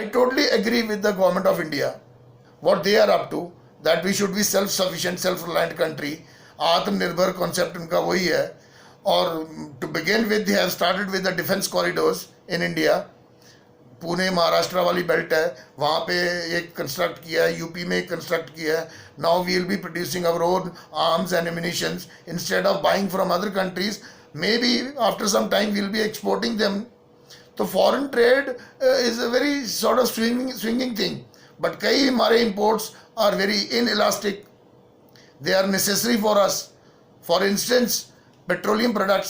I totally agree with the government of India. What they are up to, that we should be self-sufficient, self-reliant country. आत्मनिर्भर concept उनका वही है. और to begin with, they have started with the defense corridors in India. Pune Maharashtra वाली belt है, वहाँ पे एक कंस्ट्रक्ट किया है, यूपी में एक कंस्ट्रक्ट किया है. Now we will be producing our own arms and ammunitions instead of buying from other countries. Maybe after some time we will be exporting them. तो foreign trade is a very sort of swinging thing. But कई हमारे imports are very inelastic. They are necessary for us. For instance petroleum products,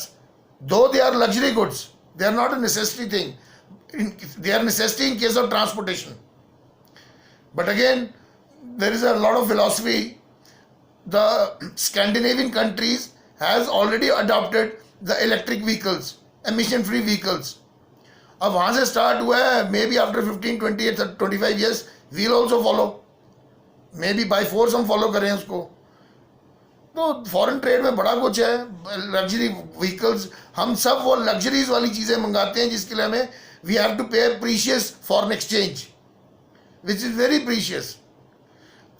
though they are luxury goods, they are not a necessity thing. They are necessity in case of transportation. But again, there is a lot of philosophy. The Scandinavian countries has already adopted the electric vehicles, emission free vehicles. अब वहाँ से start हुआ है. May be after 15, 20, 25 years we will also follow. May be by force हम follow करें उसको. तो foreign trade में बड़ा कुछ है. लग्जरी व्हीकल्स, हम सब वो लग्जरीज वाली चीज़ें मंगाते हैं जिसके लिए हमें वी हैव टू पे precious foreign exchange which is very precious.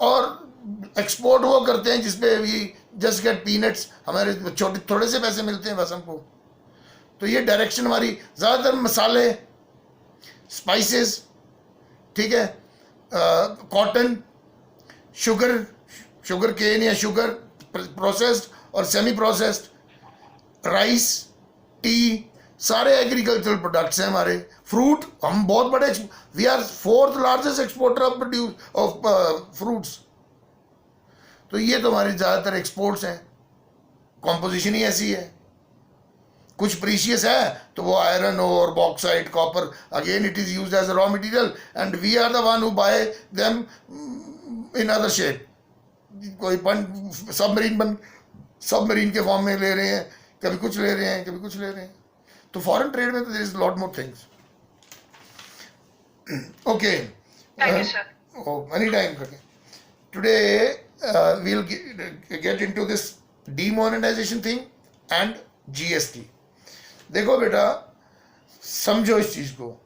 और एक्सपोर्ट वो करते हैं जिसपे वी जस्ट गेट पीनट्स. हमारे छोटे थोड़े से पैसे मिलते हैं बस हमको. तो ये डायरेक्शन हमारी. ज़्यादातर मसाले, स्पाइसेस, ठीक है, कॉटन, शुगर केन या शुगर, प्रोसेस्ड और सेमी प्रोसेस्ड, राइस, टी, सारे एग्रीकल्चरल प्रोडक्ट्स हैं हमारे. फ्रूट, हम बहुत बड़े, we are 4th largest exporter of fruits. तो ये तो हमारे ज़्यादातर एक्सपोर्ट्स हैं. कॉम्पोजिशन ही ऐसी है. कुछ प्रीशियस है तो वो आयरन और bauxite, copper, again it is used as a raw material and we are the one who buy them in other shape. कोई सबमरीन के फॉर्म में ले रहे हैं, कभी कुछ ले रहे हैं, कभी कुछ ले रहे हैं. तो फॉरेन ट्रेड में तो there is lot more things. Okay, any time करके today we will get into this demonetization thing and GST. देखो बेटा, समझो इस चीज को.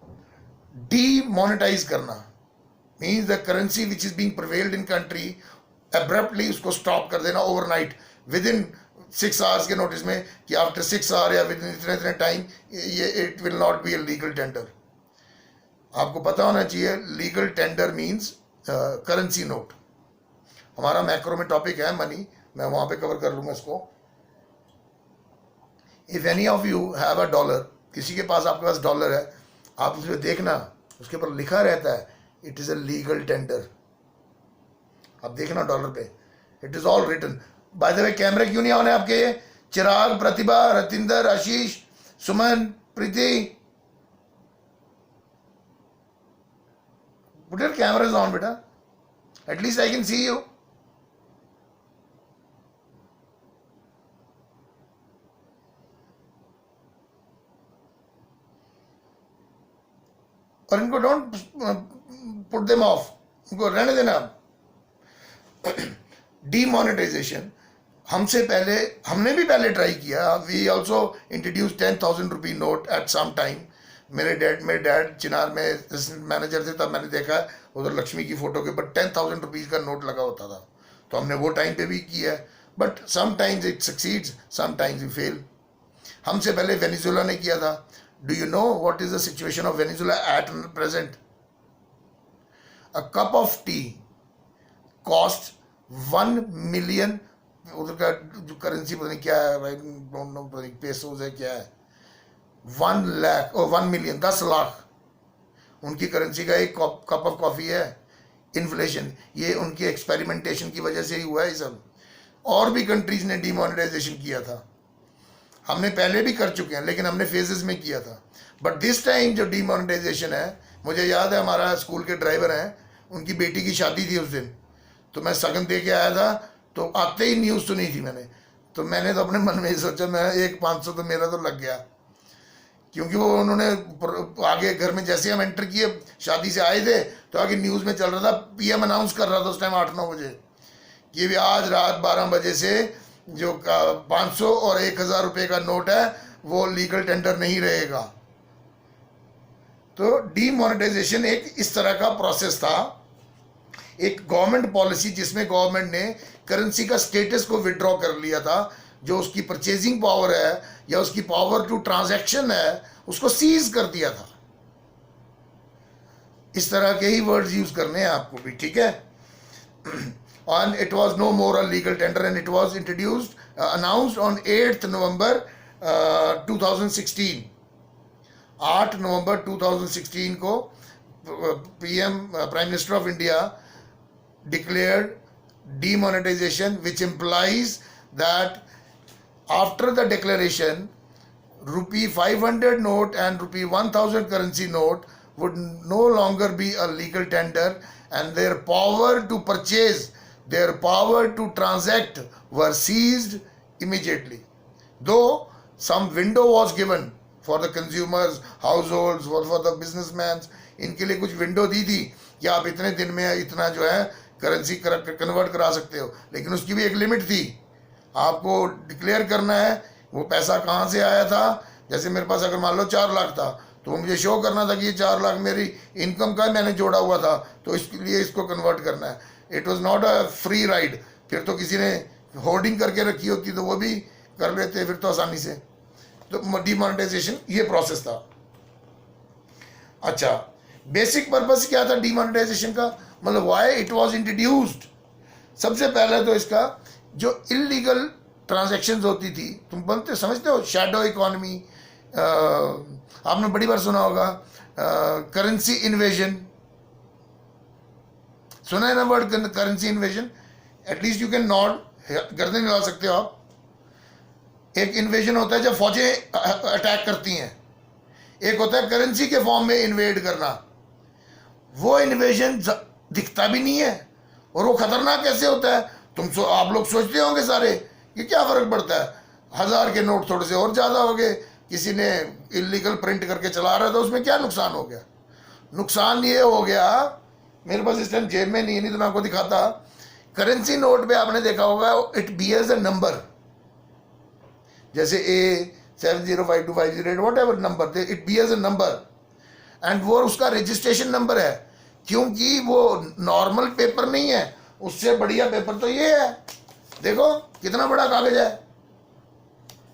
डीमोनेटाइज करना means the currency which is being prevailed in country, abruptly उसको स्टॉप कर देना ओवरनाइट, विद इन 6 hours के नोटिस में कि आफ्टर 6 hours या विद इन इतने टाइम ये it will not be a legal tender. आपको पता होना चाहिए legal tender means currency note. हमारा मैक्रो में टॉपिक है मनी, मैं वहाँ पे कवर कर लूँगा इसको. If any of you have a dollar, किसी के पास, आपके पास डॉलर है, आप उसमें देखना, उसके ऊपर लिखा रहता है it is a legal tender. आप देखना डॉलर पे, it is all written. By the way, कैमरे क्यों नहीं आने आपके? Chirag, Pratibha, Ratinder, Ashish, Suman, Preeti, put your cameras on बेटा, at least I can see you. और इनको डोंट पुट देम ऑफ, इनको रहने देना. डीमोनेटाइजेशन हमसे पहले, हमने भी पहले ट्राई किया. We also introduce 10,000 rupee note at some time. मेरे डैड चिनार में असिस्टेंट मैनेजर थे, तब मैंने देखा उधर लक्ष्मी की फोटो के ऊपर 10,000 रुपीज़ का नोट लगा होता था. तो हमने वो टाइम पे भी किया है. But sometimes it succeeds, sometimes we fail. हमसे पहले वेनेजुएला ने किया था. Do you know what is the situation of Venezuela at present? A cup of tea cost 1 million. उधर का जो करेंसी पता नहीं क्या है, डोंट नो, पता नहीं पेसोज है क्या है. 1 लाख और 1 million, 10 लाख उनकी करेंसी का एक कप ऑफ कॉफ़ी है. इन्फ्लेशन, ये उनकी एक्सपेरिमेंटेशन की वजह से ही हुआ है सब. और भी कंट्रीज ने डीमोनेटाइजेशन किया था. हमने पहले भी कर चुके हैं, लेकिन हमने फेजेस में किया था. बट दिस टाइम जो डीमोनेटाइजेशन है, मुझे याद है हमारा स्कूल के ड्राइवर हैं, उनकी बेटी की शादी थी उस दिन. तो मैं सगन दे के आया था, तो आते ही न्यूज़ सुनी थी मैंने. तो मैंने तो अपने मन में ही सोचा, मैं 1,500 तो मेरा तो लग गया. क्योंकि वो उन्होंने आगे घर में जैसे हम एंटर किए, शादी से आए थे, तो आगे न्यूज़ में चल रहा था, पीएम अनाउंस कर रहा था उस टाइम 8-9 बजे कि भी आज रात 12 बजे से जो 500 और 1,000 रुपये का नोट है वो लीगल टेंडर नहीं रहेगा. तो डीमोनेटाइजेशन एक इस तरह का प्रोसेस था, एक गवर्नमेंट पॉलिसी जिसमें गवर्नमेंट ने करेंसी का स्टेटस को विड्रॉ कर लिया था, जो उसकी परचेजिंग पावर है या उसकी पावर टू ट्रांजैक्शन है उसको सीज कर दिया था। इस तरह के ही वर्ड्स यूज करने हैं आपको भी, ठीक है। And it was no more a legal tender and it was announced on 8th November 2016। 8 नवंबर 2016 को PM prime minister of India declared demonetization, which implies that after the declaration, rupee 500 note and rupee 1000 currency note would no longer be a legal tender, and their power to purchase, their power to transact were seized immediately. Though some window was given for the consumers, households, for the businessmen, इनके लिए कुछ window दी थी कि आप इतने दिन में इतना जो है करेंसी कन्वर्ट करा सकते हो, लेकिन उसकी भी एक लिमिट थी। आपको डिक्लेयर करना है वो पैसा कहाँ से आया था। जैसे मेरे पास अगर मान लो 4 लाख था तो वो मुझे शो करना था कि ये 4 लाख मेरी इनकम का मैंने जोड़ा हुआ था, तो इसके लिए इसको कन्वर्ट करना है। It was not a free ride. फिर तो किसी ने होर्डिंग करके रखी होती तो वो भी कर लेते फिर तो आसानी से। तो डीमोनेटाइजेशन ये प्रोसेस था। अच्छा, बेसिक पर्पस क्या था डीमोनेटाइजेशन का, मतलब व्हाई इट वाज इंट्रोड्यूस्ड। सबसे पहले तो इसका जो इलीगल ट्रांजैक्शंस होती थी, तुम बनते समझते हो, शैडो इकोनॉमी, आपने बड़ी बार सुना होगा, करेंसी इन्वेजन, सुना है ना word currency invasion. At least you can not, गर्दन हिला सकते हो आप। एक इन्वेजन होता है जब फौजें अटैक करती हैं, एक होता है करेंसी के फॉर्म में इन्वेड करना। वो इन्वेजन दिखता भी नहीं है और वो खतरनाक कैसे होता है। आप लोग सोचते होंगे सारे कि क्या फर्क पड़ता है, 1000 के नोट थोड़े से और ज्यादा हो गए, किसी ने इलीगल प्रिंट करके चला रहा था, उसमें क्या नुकसान हो गया। नुकसान ये हो गया, मेरे पास इस टाइम जेब में नहीं तो मैं आपको दिखाता। करेंसी नोट पे आपने देखा होगा इट बियर्स अ नंबर, जैसे A705250 whatever number, it bears a number, and वो उसका रजिस्ट्रेशन नंबर है, क्योंकि वो नॉर्मल पेपर नहीं है, उससे बढ़िया पेपर तो ये है। देखो कितना बड़ा कागज है,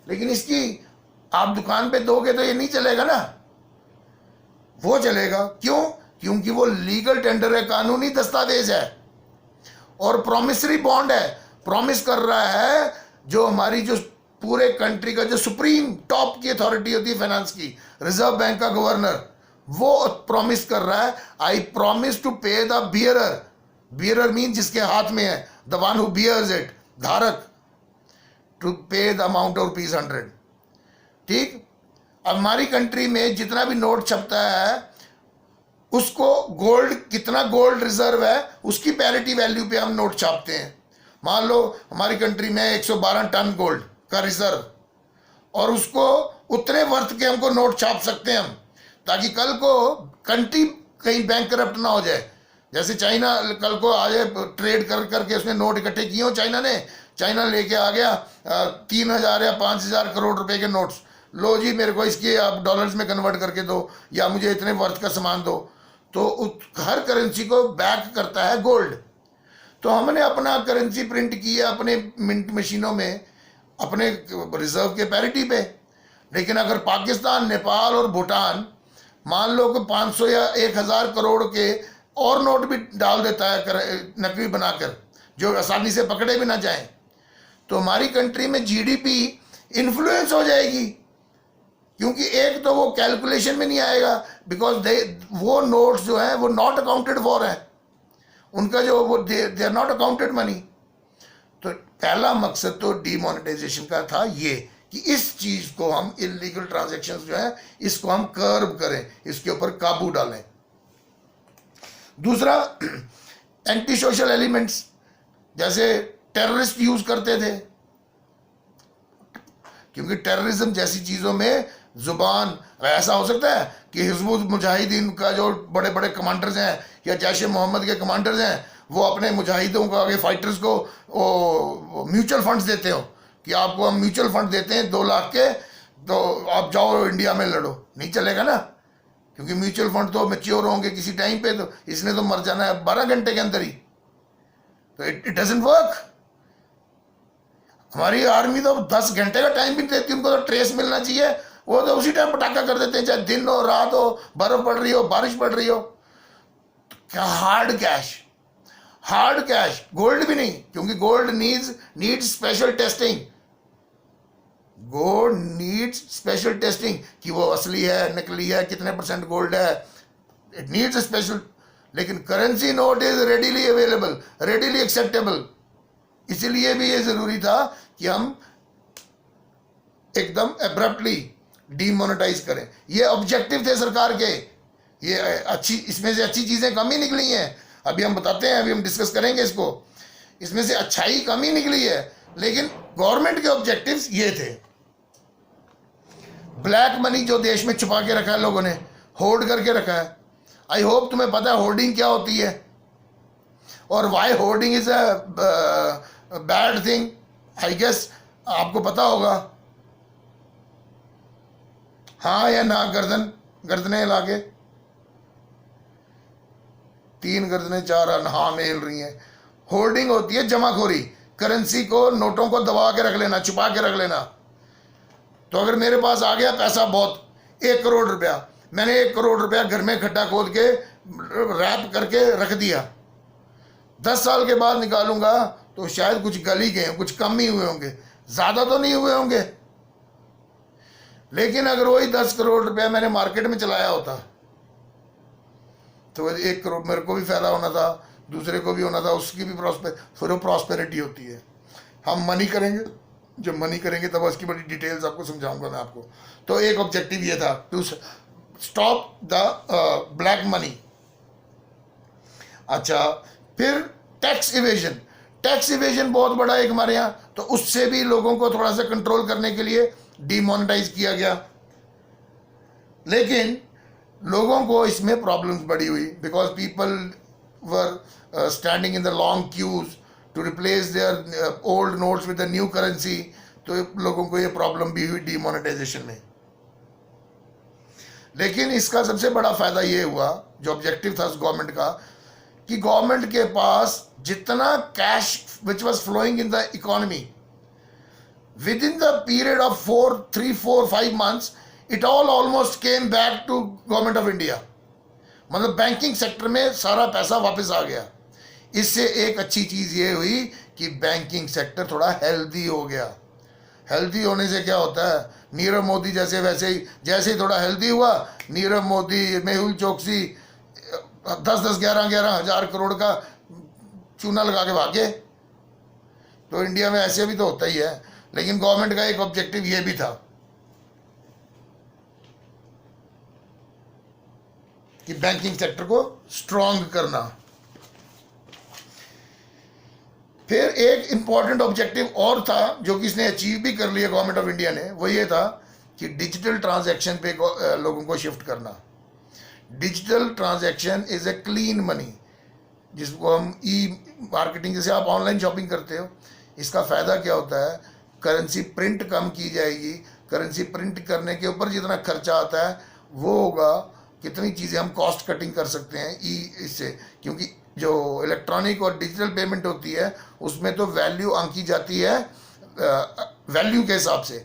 लेकिन इसकी आप दुकान पे दोगे तो ये नहीं चलेगा ना, वो चलेगा। क्यों? क्योंकि वो लीगल टेंडर है, कानूनी दस्तावेज है और प्रॉमिसरी बॉन्ड है। प्रॉमिस कर रहा है जो हमारी जो पूरे कंट्री का जो सुप्रीम टॉप की अथॉरिटी होती है फाइनेंस की, रिजर्व बैंक का गवर्नर, वो प्रॉमिस कर रहा है, I promise to pay the bearer. Bearer mean जिसके हाथ में है, the one who bears it, धारक, to pay the amount of ₹100। ठीक, हमारी कंट्री में जितना भी नोट छपता है उसको गोल्ड, कितना गोल्ड रिजर्व है उसकी पैरिटी वैल्यू पे हम नोट छापते हैं। मान लो हमारी कंट्री में 112 टन गोल्ड का रिजर्व, और उसको उतने वर्थ के हमको नोट छाप सकते हैं हम, ताकि कल को कंट्री कहीं बैंक करप्ट ना हो जाए। जैसे चाइना कल को आ जाए, ट्रेड कर करके उसने नोट इकट्ठे किए हो चाइना लेके आ गया 3000 या 5000 करोड़ रुपए के नोट्स, लो जी मेरे को इसकी आप डॉलर्स में कन्वर्ट करके दो या मुझे इतने वर्थ का सामान दो। तो हर करेंसी को बैक करता है गोल्ड। तो हमने अपना करेंसी प्रिंट किया अपने मिंट मशीनों में अपने रिजर्व के पैरिटी पे, लेकिन अगर पाकिस्तान, नेपाल और भूटान मान लो कि 500 या 1000 करोड़ के और नोट भी डाल देता है नकली बनाकर, जो आसानी से पकड़े भी ना जाएं, तो हमारी कंट्री में जीडीपी इन्फ्लुएंस हो जाएगी। क्योंकि एक तो वो कैलकुलेशन में नहीं आएगा, बिकॉज वो नोट्स जो हैं वो नॉट अकाउंटेड फॉर हैं, उनका जो वो they are not accounted money. तो पहला मकसद तो डीमोनेटाइजेशन का था ये कि इस चीज को हम, इलीगल ट्रांजैक्शंस जो है इसको हम कर्ब करें, इसके ऊपर काबू डालें। दूसरा, एंटी सोशल एलिमेंट्स जैसे टेररिस्ट यूज करते थे, क्योंकि टेररिज्म जैसी चीजों में जुबान, ऐसा हो सकता है कि हिजबुल मुजाहिदीन का जो बड़े बड़े कमांडर्स हैं या जैश ए मोहम्मद के कमांडर्स हैं, वो अपने मुजाहिदों को, आगे फाइटर्स को म्यूचुअल फंड्स देते हो कि आपको हम म्यूचुअल फंड देते हैं 2 लाख के, तो आप जाओ इंडिया में लड़ो। नहीं चलेगा ना, क्योंकि म्यूचुअल फंड तो मैच्योर होंगे किसी टाइम पे, तो इसने तो मर जाना है 12 घंटे के अंदर ही, तो इट डजंट वर्क। हमारी आर्मी तो 10 घंटे का टाइम भी नहीं देती, उनको तो ट्रेस मिलना चाहिए, वो तो उसी टाइम पटाखा कर देते हैं, चाहे दिन हो रात हो, बर्फ पड़ रही हो बारिश पड़ रही हो। क्या hard cash, hard cash, gold भी नहीं, क्योंकि gold needs special testing, gold needs special testing कि वो असली है नकली है कितने % गोल्ड है, इट नीड्स स्पेशल। लेकिन currency note is readily available, readily acceptable, इसीलिए भी ये जरूरी था कि हम एकदम एब्रप्टली डीमोनेटाइज करें। ये ऑब्जेक्टिव थे सरकार के, ये अच्छी, इसमें से अच्छी चीजें कम ही निकली हैं, अभी हम बताते हैं, अभी हम डिस्कस करेंगे इसको, इसमें से अच्छाई कम ही निकली है, लेकिन गवर्नमेंट के ऑब्जेक्टिव्स ये थे। ब्लैक मनी जो देश में छुपा के रखा है लोगों ने, होल्ड करके रखा है, आई होप तुम्हें पता है होर्डिंग क्या होती है और why hoarding is a bad thing, I guess आपको पता होगा, हाँ या ना? गर्दनें हिला के, 3 गर्दनें 4 हाँ में हिल रही हैं। होल्डिंग होती है जमाखोरी, करेंसी को, नोटों को दबा के रख लेना, छुपा के रख लेना। तो अगर मेरे पास आ गया पैसा बहुत, 1 करोड़ रुपया, मैंने 1 करोड़ रुपया घर में खड्डा खोद के रैप करके रख दिया, 10 साल के बाद निकालूंगा तो शायद कुछ गल ही गए, कुछ कम ही हुए होंगे, ज्यादा तो नहीं हुए होंगे। लेकिन अगर वही 10 करोड़ रुपया मैंने मार्केट में चलाया होता तो 1 करोड़ मेरे को भी फायदा होना था, दूसरे को भी होना था, उसकी भी प्रॉस्पेरिटी होती है। हम मनी करेंगे, जब मनी करेंगे तब उसकी बड़ी डिटेल्स आपको समझाऊंगा मैं आपको। तो एक ऑब्जेक्टिव ये था, to stop the black money. अच्छा, फिर टैक्स इवेजन, टैक्स इवेजन बहुत बड़ा एक हमारे यहाँ, तो उससे भी लोगों को थोड़ा सा कंट्रोल करने के लिए डिमोनेटाइज किया गया। लेकिन लोगों को इसमें प्रॉब्लम्स बड़ी हुई, because people were standing in the long queues to replace their old notes with the new currency, तो लोगों को ये प्रॉब्लम भी हुई डिमोनेटाइजेशन में। लेकिन इसका सबसे बड़ा फायदा ये हुआ, जो ऑब्जेक्टिव था उस गवर्नमेंट का, कि गवर्नमेंट के पास जितना cash which was flowing in the economy within the period of 3, 4, 5 months, it all almost came back to government of India। मतलब बैंकिंग सेक्टर में सारा पैसा वापस आ गया। इससे एक अच्छी चीज ये हुई कि बैंकिंग सेक्टर थोड़ा हेल्दी हो गया। हेल्दी होने से क्या होता है, नीरव मोदी जैसे ही थोड़ा हेल्दी हुआ, नीरव मोदी, मेहुल चोकसी 10-10, 11-11 हजार करोड़ का चूना लगा के भागे। तो इंडिया में ऐसे भी तो होता ही है, लेकिन गवर्नमेंट का एक ऑब्जेक्टिव ये भी था कि बैंकिंग सेक्टर को स्ट्रांग करना। फिर एक इंपॉर्टेंट ऑब्जेक्टिव और था जो कि इसने अचीव भी कर लिया गवर्नमेंट ऑफ इंडिया ने, वो ये था कि डिजिटल ट्रांजैक्शन पे लोगों को शिफ्ट करना। Digital transaction is a clean money, जिसको हम ई मार्केटिंग, जैसे आप ऑनलाइन शॉपिंग करते हो, इसका फायदा क्या होता है, करेंसी प्रिंट कम की जाएगी, करेंसी प्रिंट करने के ऊपर जितना खर्चा आता है वो होगा, कितनी चीज़ें हम कॉस्ट कटिंग कर सकते हैं इससे, क्योंकि जो इलेक्ट्रॉनिक और डिजिटल पेमेंट होती है उसमें तो वैल्यू आंकी जाती है वैल्यू के हिसाब से,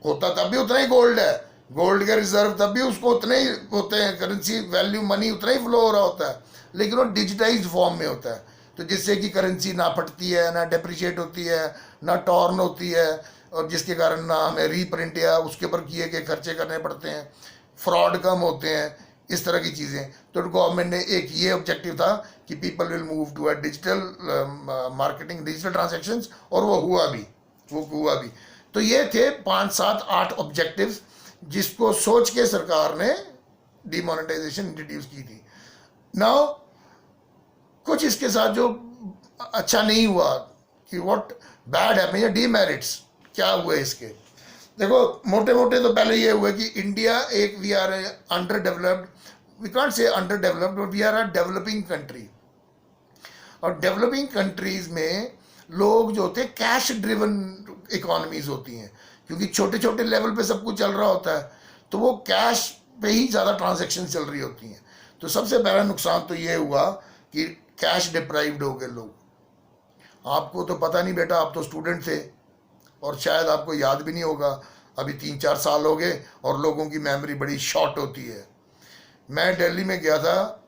होता तब भी उतना ही गोल्ड है, गोल्ड के रिजर्व तब भी उसको उतने ही होते हैं, करेंसी वैल्यू मनी उतना ही फ्लो हो रहा होता है, लेकिन वो डिजिटाइज फॉर्म में होता है, तो जिससे कि करेंसी ना फटती है, ना डेप्रिशिएट होती है, ना टॉर्न होती है, और जिसके कारण ना हमें रीप्रिंट या उसके ऊपर किए गए खर्चे करने पड़ते हैं, फ्रॉड कम होते हैं, इस तरह की चीज़ें। तो गवर्नमेंट ने एक ये ऑब्जेक्टिव था कि people will move to a digital marketing, digital transactions, और वो हुआ भी। तो ये थे 5, 7, 8 ऑब्जेक्टिव्स जिसको सोच के सरकार ने डिमोनेटाइजेशन इंट्रोड्यूस की थी। नाउ कुछ इसके साथ जो अच्छा नहीं हुआ, कि व्हाट बैड हैपन या डीमेरिट्स क्या हुए इसके, देखो मोटे मोटे तो पहले ये हुआ कि इंडिया एक, we are under developed, we can't say under developed, but we are a developing country. और डेवलपिंग कंट्रीज में लोग जो होते हैं कैश ड्रिवन इकोनॉमीज होती हैं, क्योंकि छोटे छोटे लेवल पे सब कुछ चल रहा होता है, तो वो कैश पे ही ज़्यादा ट्रांजैक्शन चल रही होती हैं। तो सबसे पहला नुकसान तो ये हुआ कि कैश डिप्राइव्ड हो गए लोग। आपको तो पता नहीं बेटा, आप तो स्टूडेंट थे और शायद आपको याद भी नहीं होगा, अभी 3-4 साल हो गए और लोगों की मेमोरी बड़ी शॉर्ट होती है। मैं दिल्ली में गया था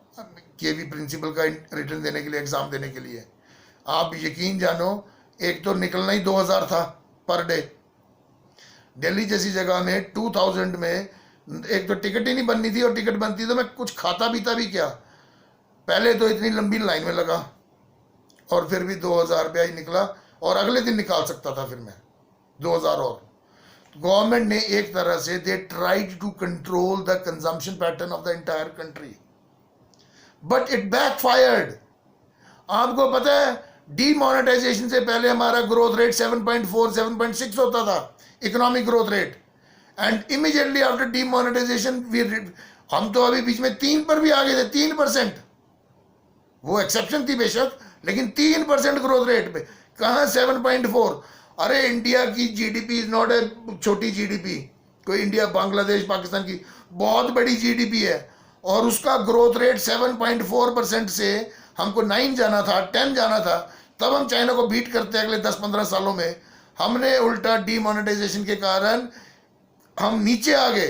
केवी प्रिंसिपल का रिटर्न देने के लिए, एग्ज़ाम देने के लिए। आप यकीन जानो, एक तो निकलना ही 2000 था पर डे। दिल्ली जैसी जगह में 2000 में एक तो टिकट ही नहीं बननी थी, और टिकट बनती तो मैं कुछ खाता पीता भी क्या। पहले तो इतनी लंबी लाइन में लगा और फिर भी 2000 रुपया ही निकला, और अगले दिन निकाल सकता था फिर मैं 2000 और। गवर्नमेंट ने एक तरह से they tried to control the consumption pattern of the entire country, but it backfired. आपको पता है, डीमोनेटाइजेशन से पहले हमारा ग्रोथ रेट 7.4 7.6 होता था, economic growth rate, and immediately after demonetisation हम तो अभी बीच में 3 पर भी आ गए थे, 3%। वो एक्सेप्शन थी बेशक, लेकिन 3% ग्रोथ रेट पे, कहाँ 7.4। अरे इंडिया की जीडीपी इज नॉट ए छोटी जीडीपी, कोई इंडिया बांग्लादेश पाकिस्तान की बहुत बड़ी जीडीपी है, और उसका ग्रोथ रेट 7.4% से हमको 9 जाना था, 10 जाना था, तब हम चाइना को बीट करते हैं अगले 10-15 सालों में। हमने उल्टा डीमोनेटाइजेशन के कारण हम नीचे आ गए,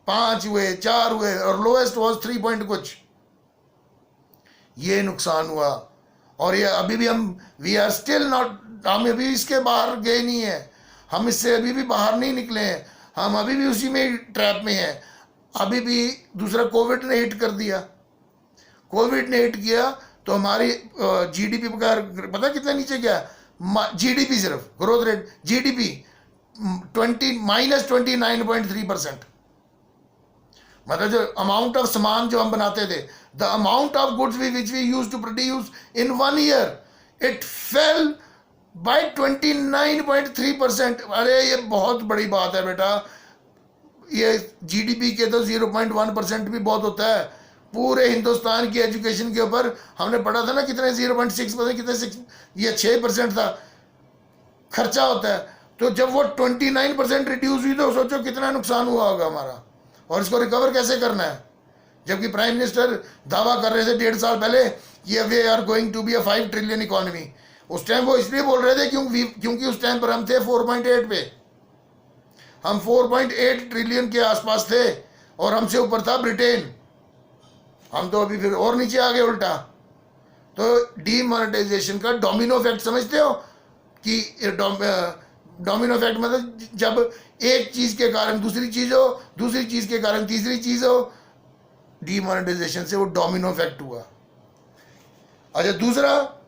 5 हुए, 4 हुए, और लोएस्ट वॉज 3 पॉइंट कुछ। ये नुकसान हुआ, और ये अभी भी हम वी आर स्टिल नॉट, हम अभी इसके बाहर गए नहीं है, हम इससे अभी भी बाहर नहीं निकले हैं, हम अभी भी उसी में ट्रैप में हैं। अभी भी दूसरा कोविड ने हिट कर दिया, कोविड ने हिट किया तो हमारी जीडीपी पता कितना नीचे गया, जीडीपी सिर्फ ग्रोथ रेट, जीडीपी -29.3%। मतलब जो अमाउंट ऑफ सामान जो हम बनाते थे, the amount of goods which we use to produce in 1 year, it fell by 29.3%। अरे ये बहुत बड़ी बात है बेटा, ये जीडीपी के तो 0.1% भी बहुत होता है। पूरे हिंदुस्तान की एजुकेशन के ऊपर हमने पढ़ा था ना, कितने 0.6%, कितने 6, ये 6% था खर्चा होता है। तो जब वो 29% रिड्यूस हुई तो सोचो कितना नुकसान हुआ होगा हमारा, और इसको रिकवर कैसे करना है। जबकि प्राइम मिनिस्टर दावा कर रहे थे 1.5 साल पहले कि we are going to be a 5 trillion economy. उस टाइम वो इसलिए बोल रहे थे क्योंकि उस टाइम पर हम थे 4.8 पे, हम 4.8 ट्रिलियन के आसपास थे, और हमसे ऊपर था ब्रिटेन। हम तो अभी फिर और नीचे आ गए उल्टा। तो डीमोनेटाइजेशन का डोमिनो इफेक्ट समझते हो, कि डोमिनो इफेक्ट मतलब जब एक चीज के कारण दूसरी चीज हो, दूसरी चीज के कारण तीसरी चीज हो, डीमोनेटाइजेशन से वो डोमिनो इफेक्ट हुआ। अच्छा, दूसरा,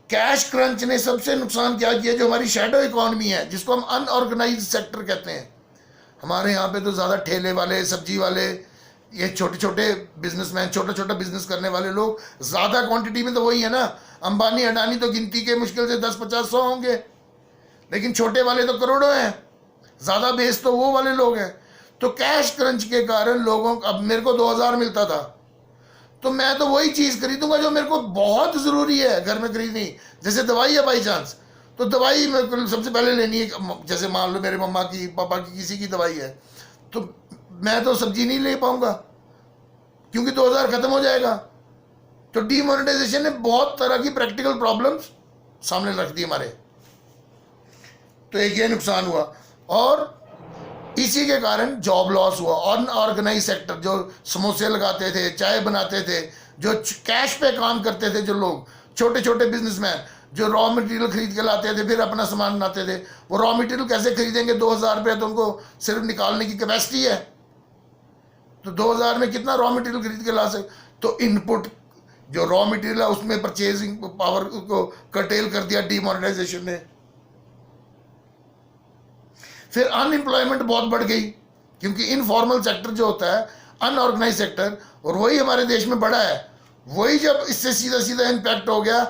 कैश क्रंच ने सबसे नुकसान क्या किया, जो हमारी शैडो इकोनॉमी है, जिसको हम अनऑर्गेनाइज्ड सेक्टर कहते हैं। हमारे यहाँ पे तो ज़्यादा ठेले वाले, सब्जी वाले, ये छोटे छोटे बिजनेसमैन, छोटा छोटा बिजनेस करने वाले लोग, ज़्यादा क्वांटिटी में तो वही है ना। अंबानी अडानी तो गिनती के मुश्किल से 10-50-100 होंगे, लेकिन छोटे वाले तो करोड़ों हैं, ज़्यादा बेस तो वो वाले लोग हैं। तो कैश क्रंच के कारण लोगों, अब मेरे को 2000 मिलता था, तो मैं तो वही चीज़ खरीदूंगा जो मेरे को बहुत ज़रूरी है घर में खरीदनी। जैसे दवाई है बाई चांस, तो दवाई मेरे को सबसे पहले लेनी है। जैसे मान लो मेरे मम्मा की, पापा की, किसी की दवाई है, तो मैं तो सब्जी नहीं ले पाऊंगा क्योंकि 2000 खत्म हो जाएगा। तो डीमोनेटाइजेशन ने बहुत तरह की प्रैक्टिकल प्रॉब्लम्स सामने रख दी हमारे। तो एक ये नुकसान हुआ, और इसी के कारण जॉब लॉस हुआ। अनऑर्गेनाइज सेक्टर, जो समोसे लगाते थे, चाय बनाते थे, जो कैश पे काम करते थे, जो लोग छोटे छोटे बिजनेसमैन जो रॉ मटेरियल खरीद के लाते थे, फिर अपना सामान बनाते थे, वो रॉ मटेरियल कैसे खरीदेंगे? 2000 रुपये तो उनको सिर्फ निकालने की कैपेसिटी है, तो 2000 में कितना रॉ मटेरियल खरीद के ला सकते? तो इनपुट जो रॉ मटेरियल है उसमें परचेजिंग पावर को कर्टेल कर दिया डीमोनेटाइजेशन ने। फिर अनएम्प्लॉयमेंट बहुत बढ़ गई, क्योंकि इनफॉर्मल सेक्टर जो होता है, अनऑर्गेनाइज सेक्टर, और वही हमारे देश में बढ़ा है, वही जब इससे सीधा सीधा इम्पैक्ट हो गया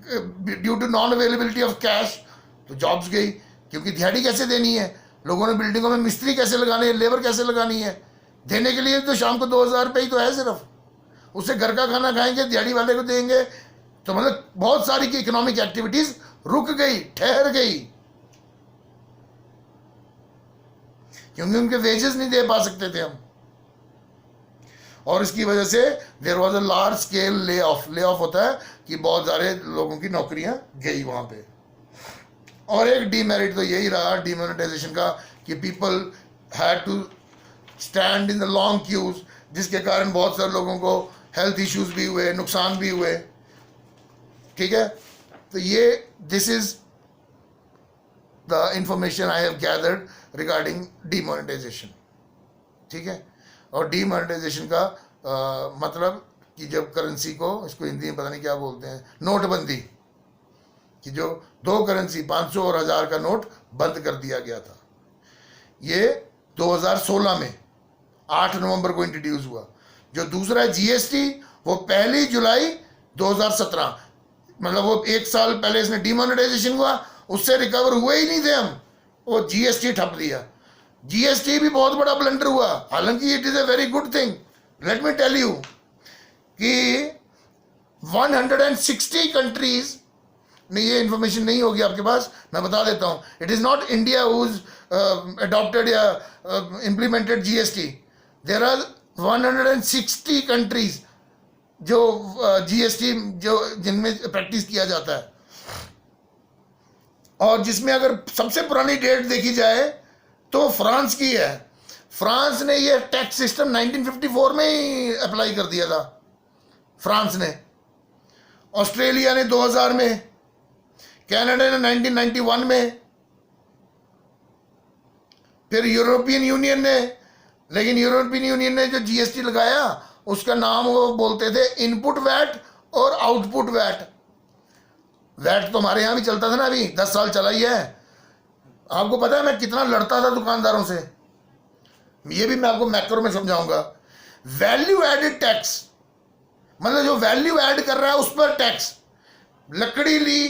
due to non availability of cash, तो जॉब्स गई। क्योंकि दिहाड़ी कैसे देनी है, लोगों ने बिल्डिंगों में मिस्त्री कैसे लगाने हैं, लेबर कैसे लगानी है, देने के लिए तो शाम को 2000 रुपये ही तो है सिर्फ, उससे घर का खाना खाएंगे, दिहाड़ी वाले को देंगे। तो मतलब बहुत सारी की इकोनॉमिक एक्टिविटीज रुक गई, ठहर गई, क्योंकि उनके वेजेस नहीं दे पा सकते थे हम। और इसकी वजह से there was a large scale lay off होता है कि बहुत सारे लोगों की नौकरियां गई वहाँ पे। और एक डीमेरिट तो यही रहा डीमोनेटाइजेशन का कि people had to stand in the long queues, जिसके कारण बहुत सारे लोगों को हेल्थ इश्यूज भी हुए, नुकसान भी हुए। ठीक है, तो ये this is the information I have gathered regarding demonetisation. ठीक है, और डीमोनेटाइजेशन का मतलब कि जब करेंसी को, इसको हिंदी में पता नहीं क्या बोलते हैं, नोटबंदी, कि जो 2 करेंसी 500 और 1000 का नोट बंद कर दिया गया था। ये 2016 में 8 नवंबर को इंट्रोड्यूस हुआ। जो दूसरा जीएसटी वो 1 जुलाई 2017, मतलब वो 1 साल पहले इसने डीमोनेटाइजेशन हुआ, उससे रिकवर हुए ही नहीं थे हम, वो जीएसटी ठप दिया। जीएसटी भी बहुत बड़ा ब्लंडर हुआ, हालांकि it is a very good thing. Let me tell you कि 160 कंट्रीज, नहीं ये इंफॉर्मेशन नहीं होगी आपके पास, मैं बता देता हूं। It is not India who's adopted या implemented GST. There are 160 countries जो जीएसटी जो जिनमें प्रैक्टिस किया जाता है। और जिसमें अगर सबसे पुरानी डेट देखी जाए तो फ्रांस की है। फ्रांस ने ये टैक्स सिस्टम 1954 में ही अप्लाई कर दिया था, फ्रांस ने। ऑस्ट्रेलिया ने 2000 में, कनाडा ने 1991 में, फिर यूरोपियन यूनियन ने। लेकिन यूरोपियन यूनियन ने जो जीएसटी लगाया उसका नाम वो बोलते थे इनपुट वैट और आउटपुट वैट। वैट तो हमारे यहाँ भी चलता था ना, अभी 10 साल चला ही है। आपको पता है मैं कितना लड़ता था दुकानदारों से, ये भी मैं आपको मैक्रो में समझाऊंगा। वैल्यू एडेड टैक्स मतलब जो वैल्यू ऐड कर रहा है उस पर टैक्स। लकड़ी ली,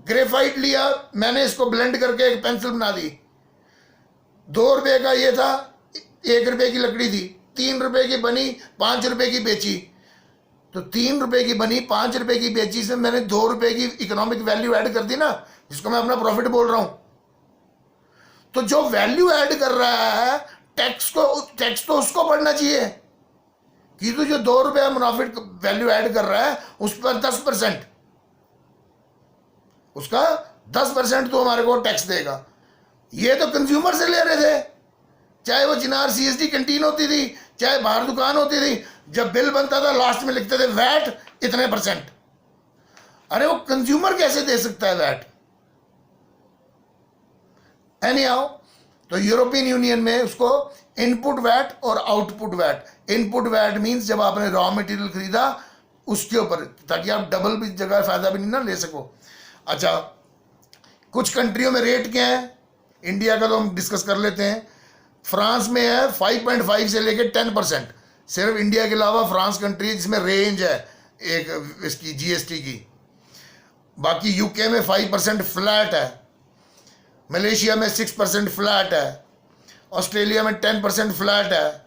ग्रेफाइट लिया, मैंने इसको ब्लेंड करके एक पेंसिल बना दी, 2 रुपए का ये था, 1 रुपए की लकड़ी थी, 3 रुपए की बनी, 5 रुपए की बेची। तो 3 रुपए की बनी, 5 रुपए की बेची से मैंने 2 रुपए की इकोनॉमिक वैल्यू ऐड कर दी ना, जिसको मैं अपना प्रॉफिट बोल रहा हूं। तो जो वैल्यू ऐड कर रहा है टैक्स तो उसको पड़ना चाहिए कि तो जो 2 रुपए मुनाफिक वैल्यू ऐड कर रहा है उस पर 10%, उसका 10% तो हमारे को टैक्स देगा। ये तो कंज्यूमर से ले रहे थे, चाहे वो चिनार सीएसडी कैंटीन होती थी, चाहे बाहर दुकान होती थी। जब बिल बनता था लास्ट में लिखते थे वैट इतने %। अरे वो कंज्यूमर कैसे दे सकता है वैट? एनीहाउ, तो यूरोपियन यूनियन में उसको इनपुट वैट और output VAT. Input VAT means जब आपने रॉ मटेरियल खरीदा उसके ऊपर, ताकि आप डबल भी जगह फायदा भी नहीं ना ले सको। अच्छा, कुछ कंट्रियों में रेट क्या है, इंडिया का तो हम डिस्कस कर लेते हैं। फ्रांस में है 5.5 से लेकर 10%। सिर्फ इंडिया के अलावा फ्रांस कंट्री है जिसमें रेंज है एक इसकी जीएसटी की। बाकी यूके में 5% फ्लैट है, मलेशिया में 6% फ्लैट है, ऑस्ट्रेलिया में 10% फ्लैट है,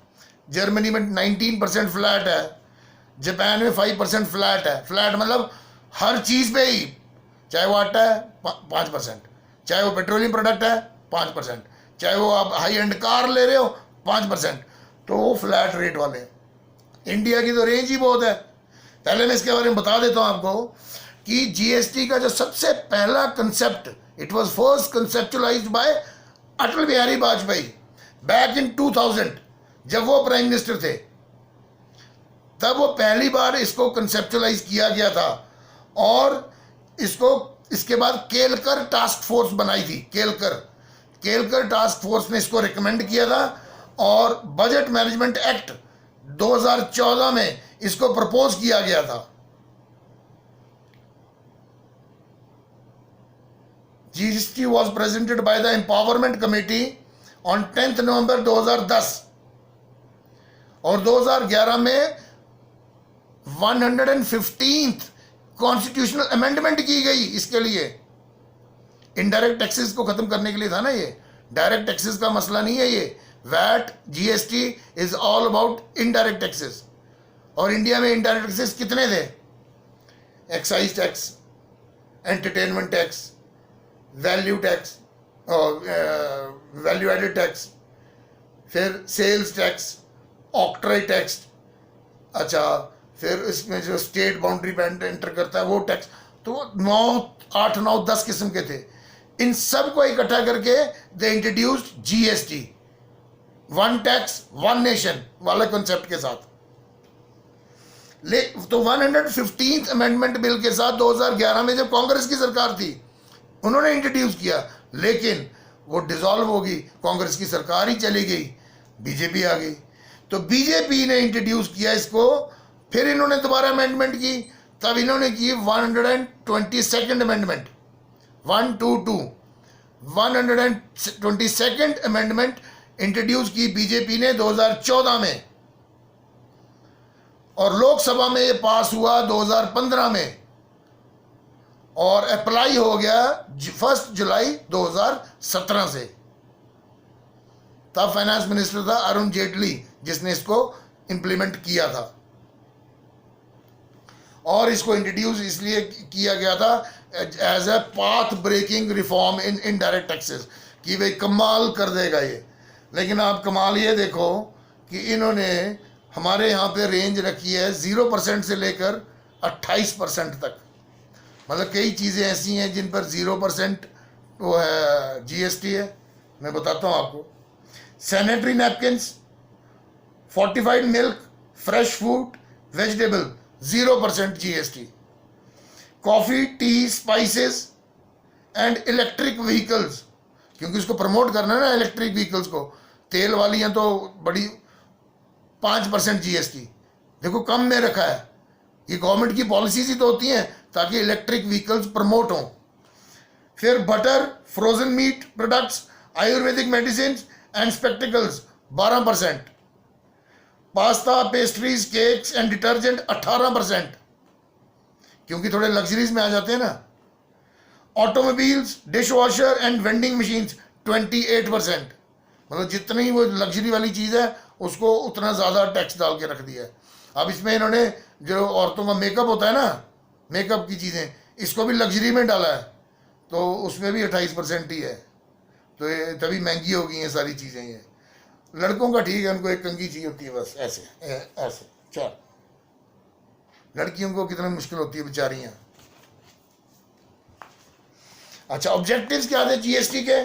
जर्मनी में 19% फ्लैट है, जापान में 5% फ्लैट है। फ्लैट मतलब हर चीज़ पे ही, चाहे वो आटा है 5%, चाहे वो पेट्रोलियम प्रोडक्ट है 5%, चाहे वो आप हाई एंड कार ले रहे हो 5%, तो वो फ्लैट रेट वाले हैं। इंडिया की तो रेंज ही बहुत है। पहले मैं इसके बारे में बता देता हूँ आपको कि जीएसटी का जो सबसे पहला concept, it was first conceptualised by Atal Bihari Vajpayee back in 2000, जब वो प्राइम मिनिस्टर थे, तब वो पहली बार इसको कंसेप्चुलाइज किया गया था। और इसको इसके बाद केलकर टास्क फोर्स बनाई थी। केलकर टास्क फोर्स ने इसको रिकमेंड किया था और बजट मैनेजमेंट एक्ट 2014 में इसको प्रपोज किया गया था। GST was presented by the Empowerment Committee on 10th नवंबर 2010 और 2011 में 115th कॉन्स्टिट्यूशनल अमेंडमेंट की गई इसके लिए। इनडायरेक्ट टैक्सेस को खत्म करने के लिए था ना ये, डायरेक्ट टैक्सेस का मसला नहीं है ये। VAT, GST is all about indirect taxes. और इंडिया में इनडायरेक्ट टैक्सेस कितने थे? Excise tax, entertainment tax, value tax और वैल्यू एडेड टैक्स, फिर सेल्स टैक्स, ऑक्ट्राई टैक्स, अच्छा, फिर इसमें जो स्टेट बाउंड्री पे एंटर करता है वो टैक्स, तो 9, 8, 9, 10 किस्म के थे। इन सब को इकट्ठा करके they introduced GST, one tax one nation वाला कॉन्सेप्ट के साथ। तो 115th अमेंडमेंट बिल के साथ 2011 में जब कांग्रेस की सरकार थी उन्होंने इंट्रोड्यूस किया, लेकिन वो डिसॉल्व होगी, कांग्रेस की सरकार ही चली गई, बीजेपी आ गई। तो बीजेपी ने इंट्रोड्यूस किया इसको, फिर इन्होंने दोबारा अमेंडमेंट की, तब इन्होंने की 122nd amendment, 122 122nd amendment introduce की बीजेपी ने 2014 में, और लोकसभा में ये पास हुआ 2015 में, और अप्लाई हो गया 1 जुलाई 2017 से। तब फाइनेंस मिनिस्टर था अरुण जेटली जिसने इसको इंप्लीमेंट किया था, और इसको इंट्रोड्यूस इसलिए किया गया था as a path breaking reform in indirect taxes, कि भाई कमाल कर देगा ये। लेकिन आप कमाल ये देखो कि इन्होंने हमारे यहाँ पे रेंज रखी है 0% से लेकर 28% तक। मतलब कई चीज़ें ऐसी हैं जिन पर 0% वो है जीएसटी है। मैं बताता हूँ आपको, sanitary napkins, fortified milk, fresh food, vegetable 0% GST. Coffee, T, spices and electric vehicles, क्योंकि उसको प्रमोट करना है ना इलेक्ट्रिक व्हीकल्स को, तेल वाली हैं तो बड़ी 5% जीएसटी। देखो कम में रखा है, ये गवर्नमेंट की पॉलिसीज ही तो होती हैं ताकि इलेक्ट्रिक व्हीकल्स प्रमोट हों। फिर butter, frozen meat products, Ayurvedic medicine and spectacles 12%, pasta, pastries, cakes and detergent 18%, क्योंकि थोड़े लग्जरीज में आ जाते हैं ना। Automobiles, dish washer and vending machines 28%। मतलब जितनी वो लग्जरी वाली चीज़ है उसको उतना ज़्यादा टैक्स डाल के रख दिया है। अब इसमें इन्होंने जो औरतों का मेकअप होता है ना, मेकअप की चीज़ें, इसको भी लग्जरी में डाला है, तो उसमें भी 28% ही है। तो ये तभी महंगी हो गई हैं सारी चीज़ें। ये लड़कों का ठीक है, उनको एक कंघी चाहिए होती है बस, ऐसे ऐसे चल। लड़कियों को कितना मुश्किल होती है बेचारियाँ। अच्छा, ऑब्जेक्टिव्स क्या थे जीएसटी के?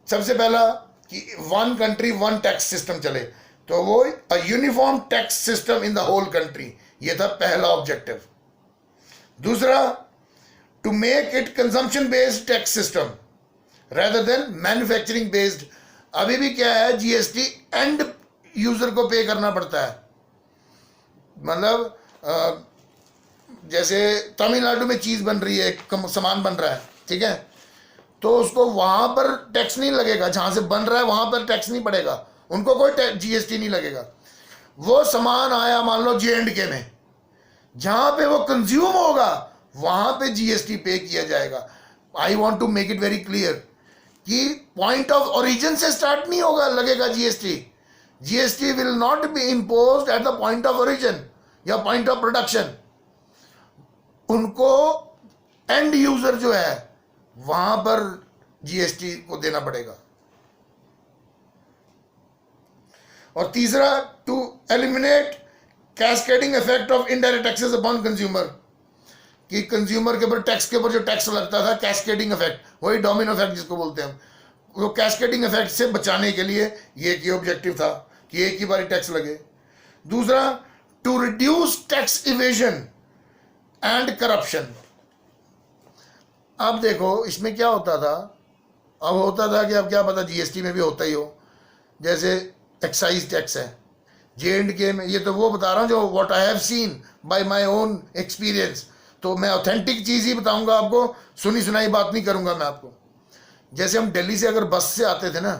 सबसे पहला कि one country one tax system चले, तो वो a uniform tax system in the whole country, ये था पहला ऑब्जेक्टिव। दूसरा, to make it consumption based tax system rather than manufacturing based. अभी भी क्या है, जीएसटी एंड यूजर को पे करना पड़ता है। मतलब जैसे तमिलनाडु में चीज़ बन रही है, सामान बन रहा है, ठीक है, तो उसको वहाँ पर टैक्स नहीं लगेगा, जहाँ से बन रहा है वहाँ पर टैक्स नहीं पड़ेगा, उनको कोई जीएसटी नहीं लगेगा। वो सामान आया मान लो J&K में, जहाँ पे वो कंज्यूम होगा वहाँ पे जीएसटी पे किया जाएगा। I want to make it very clear कि पॉइंट ऑफ ओरिजिन से स्टार्ट नहीं होगा लगेगा GST. GST will not be imposed at the point of origin या पॉइंट ऑफ प्रोडक्शन। उनको एंड यूजर जो है वहां पर जीएसटी को देना पड़ेगा। और तीसरा, to eliminate cascading effect of indirect taxes upon consumer, कि कंज्यूमर के ऊपर टैक्स के ऊपर जो टैक्स लगता था, कैस्केडिंग इफेक्ट, वही डोमिनो इफेक्ट जिसको बोलते हैं हम, वो कैस्केडिंग इफेक्ट से बचाने के लिए ये ऑब्जेक्टिव था कि एक ही बारी टैक्स लगे। दूसरा, to reduce tax evasion and corruption. अब देखो इसमें क्या होता था, अब होता था कि अब क्या पता जीएसटी में भी होता ही हो, जैसे एक्साइज टैक्स है J&K में, ये तो वो बता रहा हूँ जो what I have seen by my own experience. तो मैं ऑथेंटिक चीज़ ही बताऊंगा आपको, सुनी सुनाई बात नहीं करूंगा मैं आपको। जैसे हम दिल्ली से अगर बस से आते थे ना,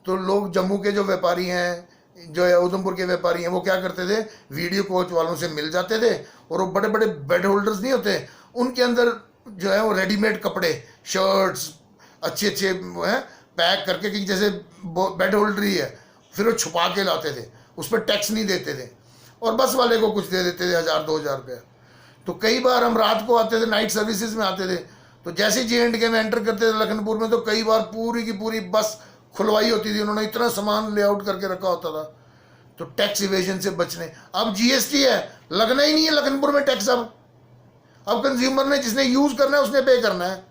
तो लोग जम्मू के जो व्यापारी हैं, जो है उधमपुर के व्यापारी हैं, वो क्या करते थे, वीडियो कोच वालों से मिल जाते थे, और वो बड़े बड़े बेड होल्डर्स नहीं होते, उनके अंदर जो है वो रेडीमेड कपड़े, शर्ट्स अच्छे अच्छे हैं पैक करके, कि जैसे बेड होल्डर ही है, फिर वो छुपा के लाते थे, उस पर टैक्स नहीं देते थे, और बस वाले को कुछ दे देते थे 1000-2000 रुपया। तो कई बार हम रात को आते थे, नाइट सर्विसेज में आते थे, तो जैसे J&K में एंटर करते थे लखनपुर में, तो कई बार पूरी की पूरी बस खुलवाई होती थी, उन्होंने इतना सामान लेआउट करके रखा होता था। तो टैक्स इवेजन से बचने, अब जीएसटी है, लगना ही नहीं है लखनपुर में टैक्स। अब कंज्यूमर ने, जिसने यूज करना है उसने पे करना है,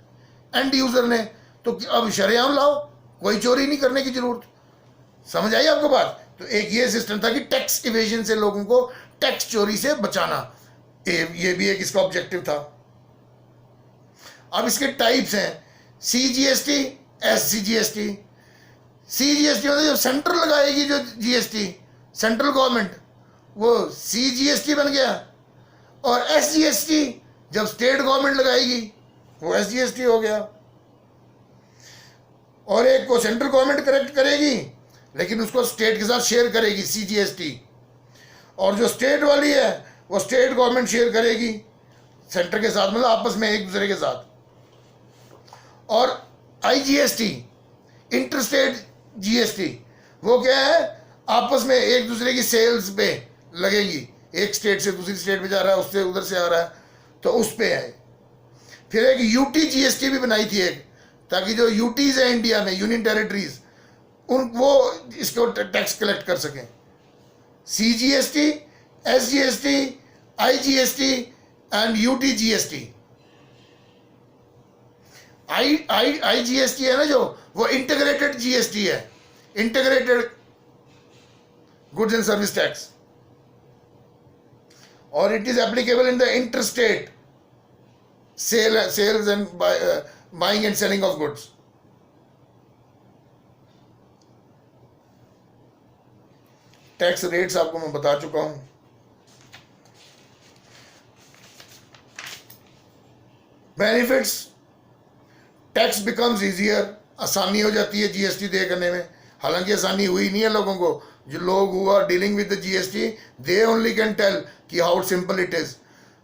एंड यूजर ने। तो अब शरेआम लाओ, कोई चोरी नहीं करने की जरूरत। समझ आई आपको बात? तो एक ये सिस्टम था कि टैक्स इवेजन से लोगों को टैक्स चोरी से बचाना, ये भी एक इसका ऑब्जेक्टिव था। अब इसके टाइप्स हैं सीजीएसटी, एससीजीएसटी। सीजीएसटी मतलब जो सेंट्रल लगाएगी जो जीएसटी, सेंट्रल गवर्नमेंट, वो सीजीएसटी बन गया। और एसजीएसटी जब स्टेट गवर्नमेंट लगाएगी वो एसजीएसटी हो गया। और एक को सेंट्रल गवर्नमेंट करेक्ट करेगी लेकिन उसको स्टेट के साथ शेयर करेगी, सीजीएसटी। और जो स्टेट वाली है वो स्टेट गवर्नमेंट शेयर करेगी सेंटर के साथ, मतलब आपस में एक दूसरे के साथ। और आईजीएसटी, इंटर स्टेट जीएसटी, वो क्या है, आपस में एक दूसरे की सेल्स पे लगेगी, एक स्टेट से दूसरी स्टेट पे जा रहा है, उससे उधर से आ रहा है तो उस पे है। फिर एक यूटी जीएसटी भी बनाई थी एक, ताकि जो यूटीज है इंडिया में, यूनियन टेरिटरीज, उन वो इसको टैक्स कलेक्ट कर सकें। CGST, SGST, IGST and UT GST. IGST है ना जो, वो इंटीग्रेटेड जीएसटी है, integrated goods and service tax, और it is applicable in the interstate sales and buying and selling of goods. Tax rates आपको मैं बता चुका हूं। बेनिफिट्स, टैक्स बिकम्स इजियर, आसानी हो जाती है जीएसटी दे करने में। हालांकि आसानी हुई नहीं है लोगों को, जो लोग हुआ dealing with the GST, they only can tell कि हाउ सिंपल इट इज।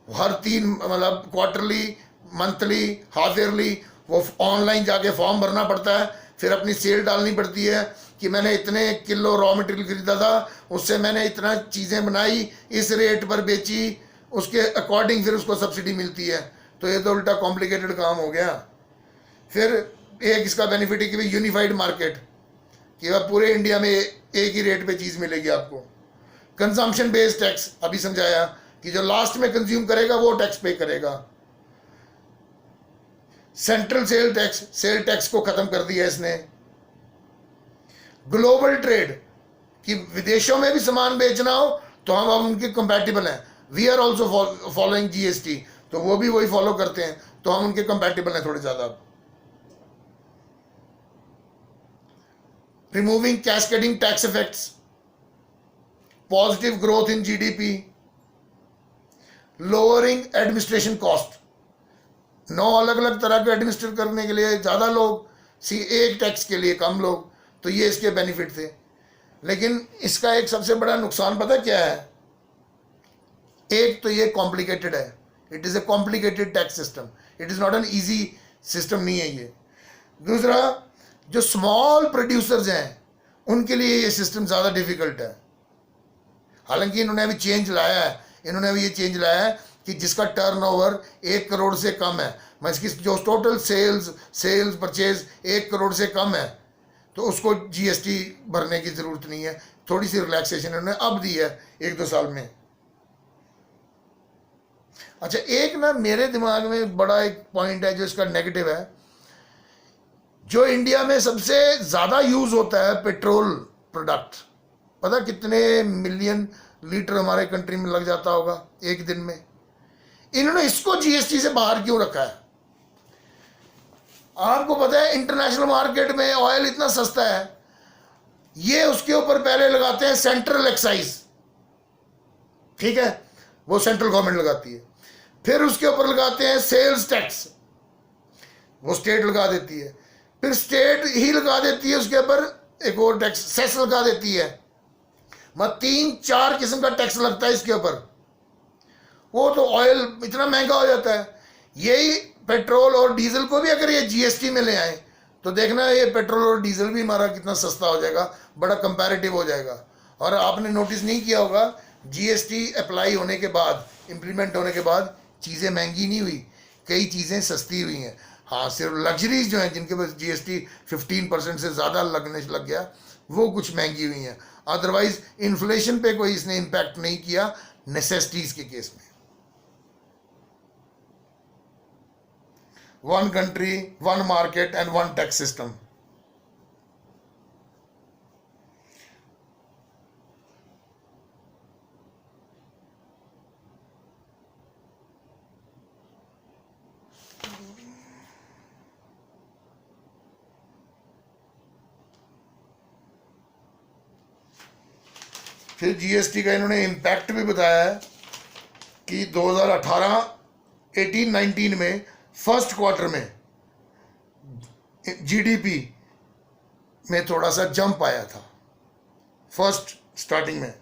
हर 3 मतलब क्वार्टरली, मंथली, हाफ ईयरली वो ऑनलाइन जाके फॉर्म भरना पड़ता है, फिर अपनी सेल डालनी पड़ती है कि मैंने इतने किलो रॉ मटेरियल खरीदा था, उससे मैंने इतना चीज़ें बनाई, इस रेट पर बेची, उसके अकॉर्डिंग फिर उसको सब्सिडी मिलती है। तो ये तो उल्टा कॉम्प्लिकेटेड काम हो गया। फिर एक इसका बेनिफिट है कि भाई यूनिफाइड मार्केट, कि वह पूरे इंडिया में एक ही रेट पे चीज़ मिलेगी आपको। कंजम्पशन बेस्ड टैक्स, अभी समझाया कि जो लास्ट में कंज्यूम करेगा वो टैक्स पे करेगा। सेंट्रल सेल टैक्स को खत्म कर दिया इसने। ग्लोबल ट्रेड, कि विदेशों में भी सामान बेचना हो तो हम अब उनके कंपैटिबल हैं। We are also following GST, तो वो भी वही फॉलो करते हैं, तो हम उनके कंपैटिबल हैं थोड़े ज़्यादा। Removing cascading tax effects, positive growth in GDP, lowering administration cost. 9 अलग अलग तरह के एडमिनिस्ट्रेट करने के लिए ज़्यादा लोग, एक टैक्स के लिए कम लोग, तो ये इसके बेनिफिट थे। लेकिन इसका एक सबसे बड़ा नुकसान पता क्या है? एक तो ये कॉम्प्लिकेटेड है, it is a complicated tax system, it is not an easy system नहीं है ये। दूसरा, जो स्मॉल प्रोड्यूसर्स हैं उनके लिए ये सिस्टम ज़्यादा डिफिकल्ट है। हालांकि इन्होंने अभी चेंज लाया है, इन्होंने अभी ये चेंज लाया है कि जिसका टर्नओवर 1 करोड़ से कम है, मतलब इसकी जो टोटल सेल्स परचेज 1 करोड़ से कम है, तो उसको जीएसटी भरने की ज़रूरत नहीं है। थोड़ी सी रिलैक्सेशन इन्होंने अब दी है 1-2 साल में। अच्छा, एक ना मेरे दिमाग में बड़ा एक पॉइंट है जो इसका नेगेटिव है। जो इंडिया में सबसे ज़्यादा यूज़ होता है पेट्रोल प्रोडक्ट, पता कितने मिलियन लीटर हमारे कंट्री में लग जाता होगा एक दिन में? इन्होंने इसको जीएसटी से बाहर क्यों रखा है? आपको पता है इंटरनेशनल मार्केट में ऑयल इतना सस्ता है, ये उसके ऊपर पहले लगाते हैं सेंट्रल एक्साइज, ठीक है, वो सेंट्रल गवर्नमेंट लगाती है। फिर उसके ऊपर लगाते हैं सेल्स टैक्स, वो स्टेट लगा देती है। फिर स्टेट ही लगा देती है उसके ऊपर एक और टैक्स, सेस लगा देती है। मतलब 3-4 किस्म का टैक्स लगता है इसके ऊपर। वो तो ऑयल इतना महंगा हो जाता है। यही पेट्रोल और डीजल को भी अगर ये जीएसटी में ले आए तो देखना ये पेट्रोल और डीजल भी हमारा कितना सस्ता हो जाएगा, बड़ा कंपैरेटिव हो जाएगा। और आपने नोटिस नहीं किया होगा, जीएसटी अप्लाई होने के बाद, इम्प्लीमेंट होने के बाद चीज़ें महंगी नहीं हुई, कई चीज़ें सस्ती हुई हैं। हाँ, सिर्फ लग्जरीज जो हैं जिनके पास जीएसटी 15% से ज़्यादा लगने लग गया, वो कुछ महंगी हुई हैं, अदरवाइज इन्फ्लेशन पे कोई इसने इम्पैक्ट नहीं किया नेसेसिटीज के केस में। One country, one market and one tax system. फिर जीएसटी का इन्होंने इम्पैक्ट भी बताया है कि 2018 18-19 में फर्स्ट क्वार्टर में जीडीपी में थोड़ा सा जंप आया था। फर्स्ट स्टार्टिंग में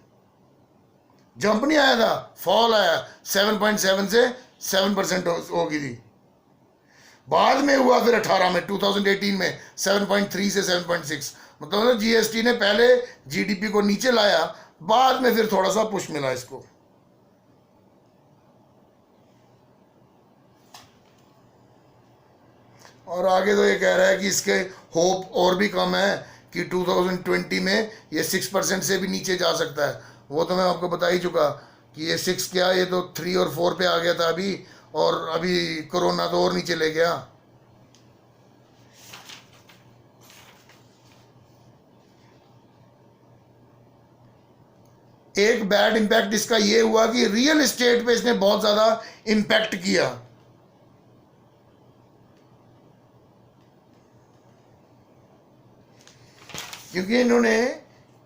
जंप नहीं आया था, फॉल आया, 7.7 से 7% हो गई थी। बाद में हुआ फिर 2018 में 7.3 से 7.6, मतलब जीएसटी ने पहले जीडीपी को नीचे लाया, बाद में फिर थोड़ा सा पुश मिला इसको। और आगे तो ये कह रहा है कि इसके होप और भी कम है कि 2020 में ये 6% से भी नीचे जा सकता है। वो तो मैं आपको बता ही चुका कि ये 6 क्या, ये तो 3 और 4 पे आ गया था अभी, और अभी कोरोना तो और नीचे ले गया। एक बैड इंपैक्ट इसका ये हुआ कि रियल एस्टेट पे इसने बहुत ज्यादा इंपैक्ट किया। क्योंकि इन्होंने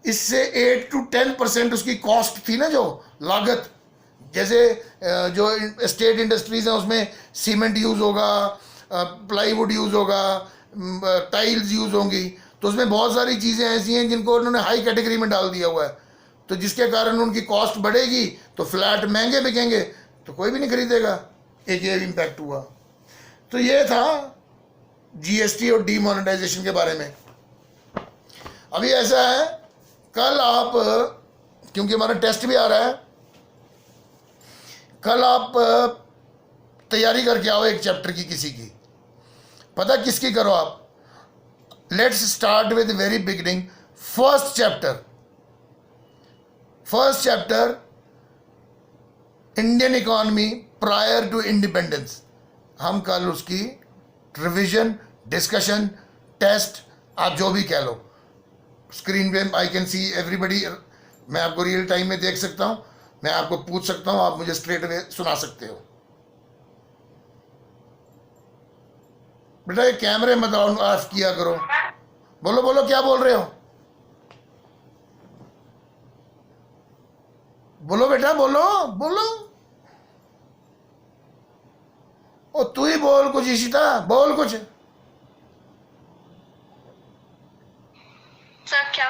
इससे 8 to 10% उसकी कॉस्ट थी ना, जो लागत, जैसे जो स्टेट इंडस्ट्रीज हैं उसमें सीमेंट यूज होगा, प्लाईवुड यूज होगा, टाइल्स यूज होंगी, तो उसमें बहुत सारी चीज़ें ऐसी हैं जिनको उन्होंने हाई कैटेगरी में डाल दिया हुआ है, तो जिसके कारण उनकी कॉस्ट बढ़ेगी तो फ्लैट महंगे बिकेंगे, तो कोई भी नहीं खरीदेगा। एक ये इम्पैक्ट हुआ। तो ये था जीएसटी और डीमोनेटाइजेशन के बारे में। अभी ऐसा है, कल आप, क्योंकि हमारा टेस्ट भी आ रहा है, कल आप तैयारी करके आओ एक चैप्टर की, किसी की, पता किसकी करो आप। Let's start with very beginning. First chapter Indian economy prior to independence. हम कल उसकी रिवीजन, डिस्कशन, टेस्ट, आप जो भी कह लो, स्क्रीन पे आई कैन सी एवरीबडी, मैं आपको रियल टाइम में देख सकता हूं, मैं आपको पूछ सकता हूं, आप मुझे स्ट्रेट अवे सुना सकते हो। बेटा ये कैमरे मत ऑफ किया करो। बोलो बोलो, क्या बोल रहे हो? बोलो बेटा, बोलो बोलो। ओ तू ही बोल कुछ, इशिता बोल कुछ। सर क्या